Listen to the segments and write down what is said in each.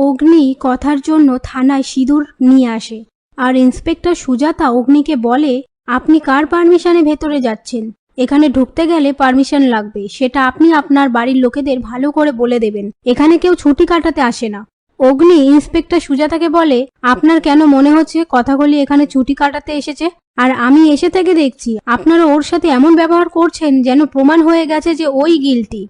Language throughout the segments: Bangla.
অগ্নি কথার জন্য থানায় সিঁদুর নিয়ে আসে আর ইন্সপেক্টর সুজাতা অগ্নিকে বলে, আপনি কার পারমিশনে ভেতরে যাচ্ছেন? এখানে ঢুকতে গেলে পারমিশন লাগবে, সেটা আপনি আপনার বাড়ির লোকেদের ভালো করে বলে দেবেন। এখানে কেউ ছুটি কাটাতে আসে না। অগ্নি ইন্সপেক্টর সুজাতাকে বলে, আপনার কেন মনে হচ্ছে কথাগুলি এখানে ছুটি কাটাতে এসেছে? আর আমি এসে থেকে দেখছি আপনারা ওর সাথে এমন ব্যবহার করছেন যেন প্রমাণ হয়ে গেছে যে ওই গিল্টি।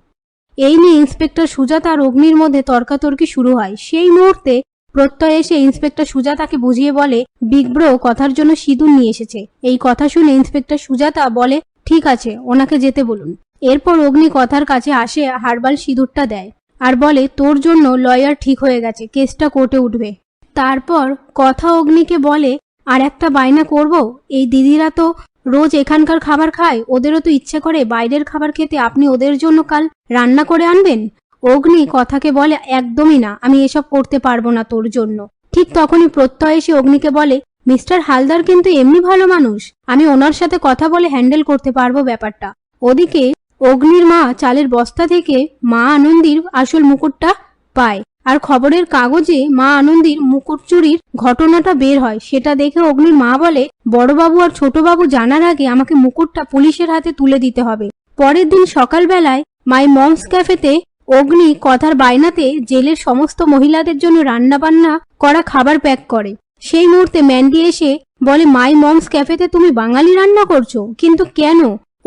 এই নিয়ে ইন্সপেক্টর সুজাতা আর অগ্নির মধ্যে তর্কাতর্কি শুরু হয়। সেই মুহূর্তে প্রত্যয় এসে ইন্সপেক্টর সুজাতাকে বুঝিয়ে বলে, বিগ ব্রো কথার জন্য সিঁদুর নিয়ে এসেছে। এই কথা শুনে ইন্সপেক্টর সুজাতা বলে, ঠিক আছে, ওনাকে যেতে বলুন। এরপর অগ্নি কথার কাছে আসে, হার্বাল সিঁদুরটা দেয় আর বলে, তোর জন্য লয়ার ঠিক হয়ে গেছে, কেসটা কোর্টে উঠবে। তারপর কথা অগ্নিকে বলে, আর একটা বায়না করব, এই দিদিরা তো রোজ এখানকার খাবার খায়, ওদেরও তো ইচ্ছে করে বাইরের খাবার খেতে, আপনি ওদের জন্য কাল রান্না করে আনবেন। অগ্নি কথাকে বলে, একদমই না, আমি এসব করতে পারবো না তোর জন্য। ঠিক তখনই প্রত্যয় এসে অগ্নিকে বলে, মিস্টার হালদার কিন্তু এমনি ভালো মানুষ, আমি ওনার সাথে কথা বলে হ্যান্ডেল করতে পারবো ব্যাপারটা। ওদিকে অগ্নির মা চালের বস্তা থেকে মা আনন্দীর আসল মুকুটটা পায় আর খবরের কাগজে মা আনন্দীর মুকুট চুরির ঘটনাটা বের হয়। সেটা দেখে অগ্নির মা বলে, বড়বাবু আর ছোটবাবু জানার আগে আমাকে মুকুটটা পুলিশের হাতে তুলে দিতে হবে। পরের দিন সকালবেলায় মাই মমস ক্যাফেতে অগ্নি কথার বায়নাতে জেলের সমস্ত মহিলাদের জন্য রান্নাবান্না করা খাবার প্যাক করে। সেই মুহূর্তে ম্যান্ডি এসে বলে, মাই মমস ক্যাফেতে তুমি বাঙালি রান্না করছো, কিন্তু কেন?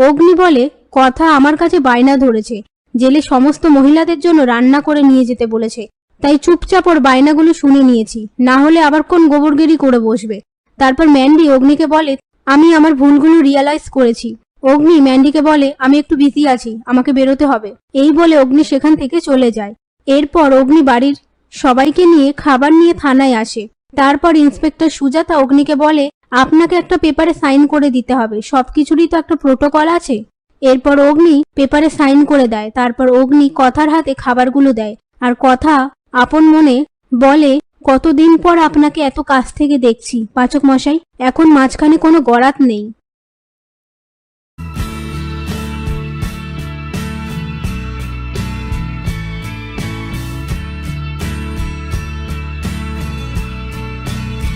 অগ্নি বলে, কথা আমার কাছে বায়না ধরেছে, জেলে সমস্ত মহিলাদের জন্য রান্না করে নিয়ে যেতে বলেছে, তাই চুপচাপ ওর বায়নাগুলো শুনে নিয়েছি, না হলে আবার কোন গোবরগিরি করে বসবে। তারপর ম্যান্ডি অগ্নিকে বলে, আমি আমার ভুলগুলো রিয়ালাইজ করেছি। অগ্নি ম্যান্ডিকে বলে, আমি একটু বিজি আছি, আমাকে বেরোতে হবে। এই বলে অগ্নি সেখান থেকে চলে যায়। এরপর অগ্নি বাড়ির সবাইকে নিয়ে খাবার নিয়ে থানায় আসে। তারপর ইন্সপেক্টর সুজাতা অগ্নিকে বলে, আপনাকে একটা পেপারে সাইন করে দিতে হবে, সবকিছুরই তো একটা প্রোটোকল আছে। এরপর অগ্নি পেপারে সাইন করে দেয়। তারপর অগ্নি কথার হাতে খাবারগুলো দেয় আর কথা আপন মনে বলে, কতদিন পর আপনাকে এত কাছ থেকে দেখছি পাচক মশাই, এখন মাঝখানে কোনো গরাত নেই।